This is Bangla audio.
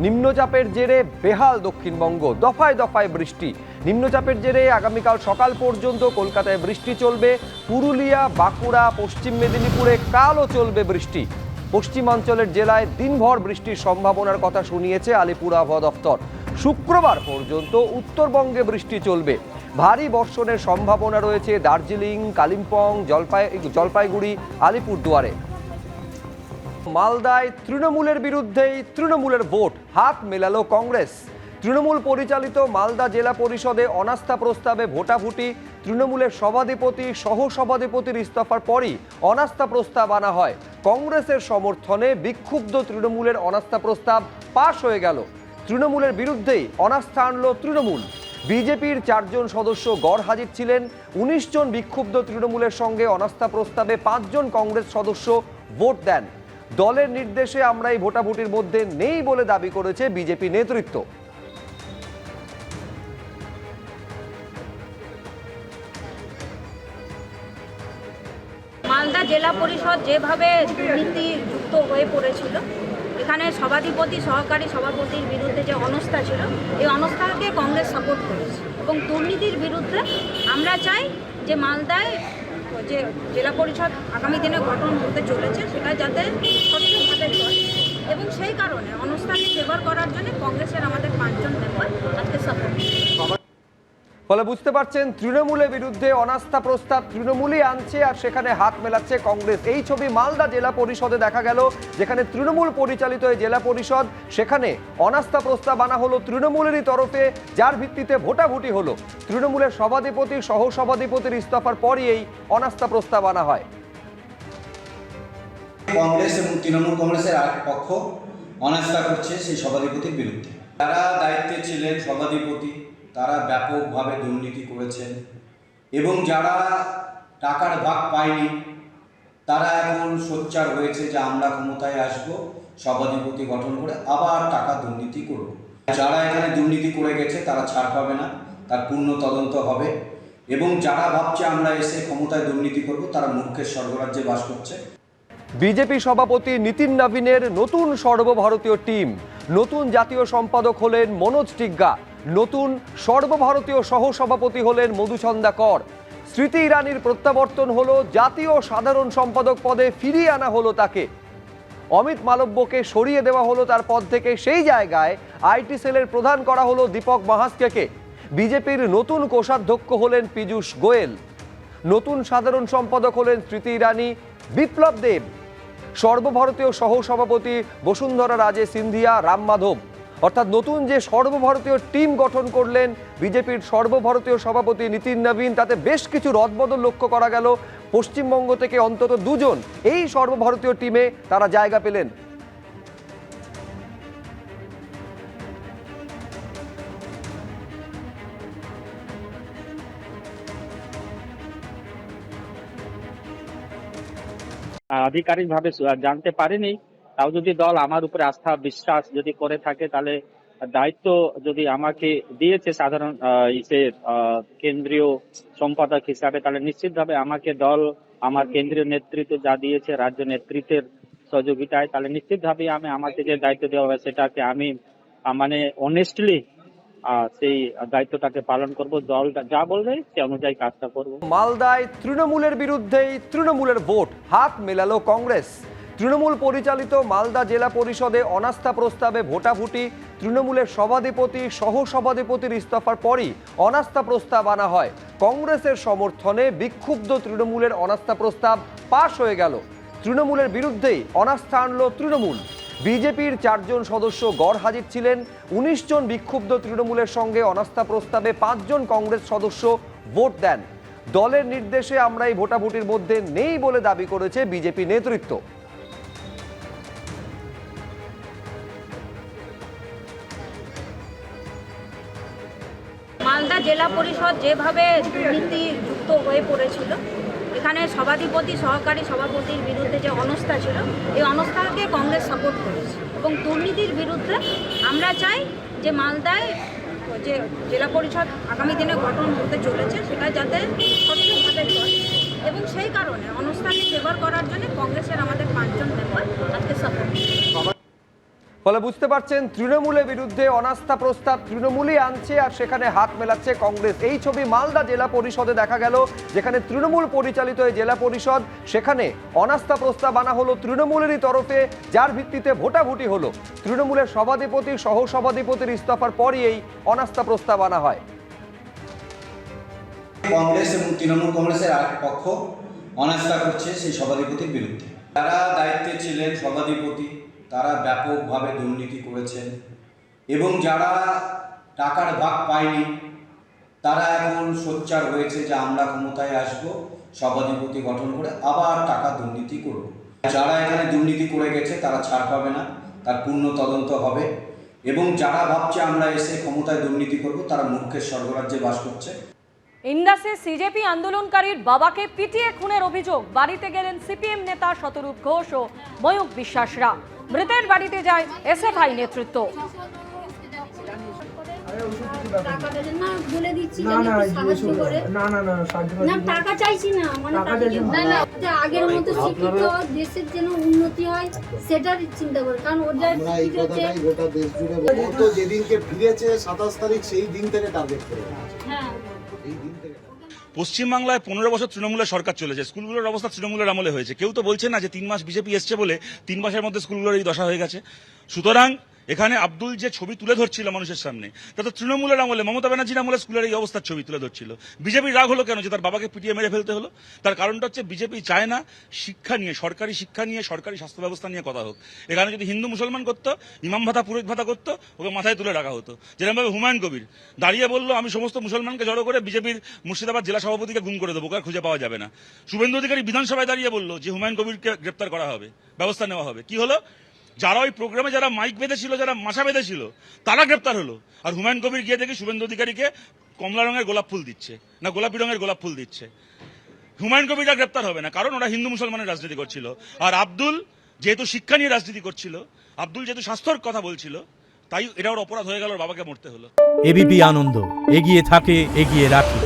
নিম্নচাপের জেরে বেহাল দক্ষিণবঙ্গ, দফায় দফায় বৃষ্টি। নিম্নচাপের জেরে আগামীকাল সকাল পর্যন্ত কলকাতায় বৃষ্টি চলবে। পুরুলিয়া, বাঁকুড়া, পশ্চিম মেদিনীপুরে কালও চলবে বৃষ্টি। পশ্চিমাঞ্চলের জেলায় দিনভর বৃষ্টির সম্ভাবনার কথা শুনিয়েছে আলিপুর আবহাওয়া দফতর। শুক্রবার পর্যন্ত উত্তরবঙ্গে বৃষ্টি চলবে। ভারী বর্ষণের সম্ভাবনা রয়েছে দার্জিলিং, কালিম্পং, জলপাইগুড়ি, আলিপুরদুয়ারে। মালদায় তৃণমূলের বিরুদ্ধেই তৃণমূলের ভোট, হাত মেলালো কংগ্রেস। তৃণমূল পরিচালিত মালদা জেলা পরিষদে অনাস্থা প্রস্তাবে ভোটাভুটি। তৃণমূলের সভাধিপতি, সহসভাধিপতির ইস্তফার পরই অনাস্থা প্রস্তাব আনা হয়। কংগ্রেসের সমর্থনে বিক্ষুব্ধ তৃণমূলের অনাস্থা প্রস্তাব পাশ হয়ে গেল। তৃণমূলের বিরুদ্ধেই অনাস্থা আনল তৃণমূল। বিজেপির 4 জন সদস্য গড় হাজির ছিলেন। 19 জন বিক্ষুব্ধ তৃণমূলের সঙ্গে অনাস্থা প্রস্তাবে 5 জন কংগ্রেস সদস্য ভোট দেন। দলের নির্দেশে আমরা এই ভোটাভুটির মধ্যে নেই বলে দাবি করেছে বিজেপি নেতৃত্ব। মালদা জেলা পরিষদ যেভাবে দুর্নীতিযুক্ত হয়ে পড়েছিল, এখানে সভাধিপতি, সহকারী সভাপতির বিরুদ্ধে যে অনাস্থা ছিল, এই অনাস্থাকে কংগ্রেস সাপোর্ট করেছে এবং দুর্নীতির বিরুদ্ধে আমরা চাই যে মালদায় যে জেলা পরিষদ আগামী দিনে গঠন হতে চলেছে সেটা যাতে স্বচ্ছভাবে হয়, এবং সেই কারণে অনাস্থাকে ফেভার করার জন্য কংগ্রেসের আমাদের 5 জন মেম্বার আজকে সাপোর্ট। ফলে বুঝতে পারছেন তৃণমূলের বিরুদ্ধে অনাস্থা প্রস্তাব তৃণমূলই আনছে আর সেখানে হাত মেলাচ্ছে কংগ্রেস। এই ছবি মালদা জেলা পরিষদে দেখা গেল, যেখানে তৃণমূল পরিচালিত এই জেলা পরিষদ, সেখানে অনাস্থা প্রস্তাব আনা হলো তৃণমূলেরই তরফে, যার ভিত্তিতে ভোটাভুটি হলো। তৃণমূলের সভাধিপতি, সহসভাধিপতির ইস্তফার পরই এই অনাস্থা প্রস্তাব আনা হয়। কংগ্রেস এবং তৃণমূল কংগ্রেসের আরেক পক্ষ অনাস্থা করছে সেই সভাধিপতির বিরুদ্ধে। যারা দায়িত্বে ছিলেন সভাধিপতি, তারা ব্যাপকভাবে দুর্নীতি করেছেন এবং যারা টাকার ভাগ পায়নি তারা এখন সোচ্চার হয়েছে যে আমরা ক্ষমতায় আসব, সভাধিপতি গঠন করে আবার টাকা দুর্নীতি করব। যারা এখানে দুর্নীতি করে গেছে তারা ছাড় পাবে না, তার পূর্ণ তদন্ত হবে এবং যারা ভাবছে আমরা এসে ক্ষমতায় দুর্নীতি করব তারা মূর্খের স্বর্গরাজ্যে বাস করছে। বিজেপি সভাপতি নীতিন নবীনের নতুন সর্বভারতীয় টিম, নতুন জাতীয় সম্পাদক হলেন মনোজ টিগ্গা, নতুন সর্বভারতীয় সহসভাপতি হলেন মধুচন্দা কর। স্মৃতি ইরানির প্রত্যাবর্তন হলো, জাতীয় সাধারণ সম্পাদক পদে ফিরিয়ে আনা হলো তাকে। অমিত মালব্যকে সরিয়ে দেওয়া হলো তার পদ থেকে, সেই জায়গায় আইটি সেলের প্রধান করা হলো দীপক মাহাস্কেকে। বিজেপির নতুন কোষাধ্যক্ষ হলেন পীযূষ গোয়েল, নতুন সাধারণ সম্পাদক হলেন স্মৃতি ইরানি, বিপ্লব দেব। সর্বভারতীয় সহসভাপতি বসুন্ধরা রাজে সিন্ধিয়া, রাম মাধব। অর্থাৎ নতুন যে সর্বভারতীয় টিম গঠন করলেন বিজেপির সর্বভারতীয় সভাপতি নীতিন নবীন, তাতে বেশ কিছু রদবদল লক্ষ্য করা গেল। পশ্চিমবঙ্গ থেকে অন্তত 2 জন এই সর্বভারতীয় টিমে তারা জায়গা পেলেন। আধিকারিকভাবে জানতে পারিনি, তাও যদি দল আমার উপরে আস্থা বিশ্বাস যদি করে থাকে, তাহলে দায়িত্ব যদি আমাকে দিয়েছে সাধারণ কেন্দ্রীয় সম্পাদক হিসাবে, তাহলে নিশ্চিতভাবে আমাকে দল, আমার কেন্দ্রীয় নেতৃত্ব যা দিয়েছে, রাজ্য নেতৃত্বের সহযোগিতায়, তাহলে নিশ্চিতভাবে আমাকে যে দায়িত্ব দেওয়া হবে সেটাকে আমি মানে অনেস্টলি সেই দায়িত্বটাকে পালন করব। দল যা বলবে সে অনুযায়ী কাজটা করব। মালদায় তৃণমূলের বিরুদ্ধেই তৃণমূলের ভোট, হাত মেলালো কংগ্রেস। তৃণমূল পরিচালিত মালদা জেলা পরিষদে অনাস্থা প্রস্তাবে ভোটাভুটি। তৃণমূলের সভাধিপতি, সহসভাধিপতির ইস্তফার পরই অনাস্থা প্রস্তাব আনা হয়। কংগ্রেসের সমর্থনে বিক্ষুব্ধ তৃণমূলের অনাস্থা প্রস্তাব পাশ হয়ে গেল। তৃণমূলের বিরুদ্ধেই অনাস্থা আনল তৃণমূল। বিজেপির 4 জন সদস্য গড় হাজির ছিলেন। 19 জন বিক্ষুব্ধ তৃণমূলের সঙ্গে অনাস্থা প্রস্তাবে 5 জন কংগ্রেস সদস্য ভোট দেন। দলের নির্দেশে আমরা এই ভোটাভুটির মধ্যে নেই বলে দাবি করেছে বিজেপি নেতৃত্ব। মালদা জেলা পরিষদ যেভাবে দুর্নীতিযুক্ত হয়ে পড়েছিল, এখানে সভাধিপতি, সহকারী সভাপতির বিরুদ্ধে যে অনাস্থা ছিল, এই অনাস্থাকে কংগ্রেস সাপোর্ট করেছে এবং দুর্নীতির বিরুদ্ধে আমরা চাই যে মালদায় যে জেলা পরিষদ আগামী দিনে গঠন হতে চলেছে সেটা যাতে স্বচ্ছভাবে হয়, এবং সেই কারণে অনাস্থাকে ফেভার করার জন্য কংগ্রেসের আমাদের 5 জন মেম্বার আজকে সাপোর্ট। ফলে বুঝতে পারছেন তৃণমূলের বিরুদ্ধে অনাস্থা প্রস্তাব তৃণমূলই আনছে আর সেখানে হাত মেলাচ্ছে কংগ্রেস। এই ছবি মালদা জেলা পরিষদে দেখা গেল, যেখানে তৃণমূল পরিচালিত এই জেলা পরিষদ, সেখানে অনাস্থা প্রস্তাব আনা হলো তৃণমূলেরই তরফে, যার ভিত্তিতে ভোটাভুটি হলো। তৃণমূলের সভাধিপতি সহ সভাধিপতির ইস্তফার পরই এই অনাস্থা প্রস্তাব আনা হয়। কংগ্রেস এবং তৃণমূল কংগ্রেসের আরেক পক্ষ অনাস্থা করছে সেই সভাধিপতির বিরুদ্ধে। যারা দায়িত্বে ছিলেন সভাধিপতি তারা ব্যাপকভাবে দুর্নীতি করেছেন এবং যারা টাকার ভাগ পায়নি তারা এখন সোচ্চার হয়েছে যে আমরা ক্ষমতায় আসব, সভাধিপতি গঠন করে আবার টাকা দুর্নীতি করব। যারা এখানে দুর্নীতি করে গেছে তারা ছাড় পাবে না, তার পূর্ণ তদন্ত হবে এবং যারা ভাবছে আমরা এসে ক্ষমতায় দুর্নীতি করব তারা মূর্খের স্বর্গরাজ্যে বাস করছে। ইন্দাসে সিজেপি আন্দোলনকারীর বাবাকে পিটিয়ে খুনের অভিযোগ, বাড়িতে গেলেন সিপিএম নেতা শতরূপ ঘোষ ও ময়ূক বিশ্বাসরা। মৃতের বাড়িতে যায় এসএফআই নেতৃত্ব। টাকা চাইছি না, মানে আগের মতো শিক্ষিত দেশের যেন উন্নতি হয় সেটার চিন্তা করে, কারণ ওদের গোটা দেশ জুড়ে যেদিনকে ফিরেছে 27 তারিখ সেই দিন থেকে টার্গেট করে। হ্যাঁ, পশ্চিমবাংলায় 15 বছর তৃণমূলের সরকার চলেছে, স্কুলগুলোর অবস্থা তৃণমূলের আমলে হয়েছে। কেউ তো বলছে না যে 3 মাস বিজেপি এসছে বলে 3 মাসের মধ্যে স্কুলগুলোর এই দশা হয়ে গেছে। সুতরাং এখানে আব্দুল যে ছবি তুলে ধরছিল মানুষের সামনে, তা তো তৃণমূলের আমলে, মমতা ব্যানার্জির আমলে স্কুলের এই অবস্থার ছবি তুলে ধরছিল। বিজেপির রাগ হলো কেন যে তার বাবাকে পিটিয়ে মেরে ফেলতে হলো? তার কারণটা হচ্ছে বিজেপি চায় না শিক্ষা নিয়ে, সরকারি শিক্ষা নিয়ে, সরকারি স্বাস্থ্য ব্যবস্থা নিয়ে কথা হোক। এখানে যদি হিন্দু মুসলমান করতো, ইমাম ভাতা পুরোহিত ভাতা করতো, ওকে মাথায় তুলে রাখা হতো। যেরকমভাবে হুমায়ুন কবির দাঁড়িয়ে বললো আমি সমস্ত মুসলমানকে জড়ো করে বিজেপির মুর্শিদাবাদ জেলা সভাপতিকে গুম করে দেবো, কার খুঁজে পাওয়া যাবে না। শুভেন্দু অধিকারী বিধানসভায় দাঁড়িয়ে বললো যে হুমায়ুন কবিরকে গ্রেপ্তার করা হবে, ব্যবস্থা নেওয়া হবে। কি হলো? যারা ওই প্রোগ্রামে যারা মাইক বেঁধেছিল, যারা মাথা বেঁধেছিল, তারা গ্রেপ্তার হলো। আর হুমায়ুন কবির গিয়ে দেখি শুভেন্দু অধিকারীকে কমলা রঙের গোলাপ ফুল দিচ্ছে, না গোলাপি রঙের গোলাপ ফুল দিচ্ছে। হুমায়ুন কবিররা গ্রেপ্তার হবে না, কারণ ওরা হিন্দু মুসলমানের রাজনীতি করছিল। আর আব্দুল যেহেতু শিক্ষা নিয়ে রাজনীতি করছিল, আব্দুল যেহেতু স্বাস্থ্যর কথা বলছিল, তাই এটা ওর অপরাধ হয়ে গেল, ওর বাবাকে মরতে হলো। এবিপি আনন্দ, এগিয়ে থাকে, এগিয়ে রাখে।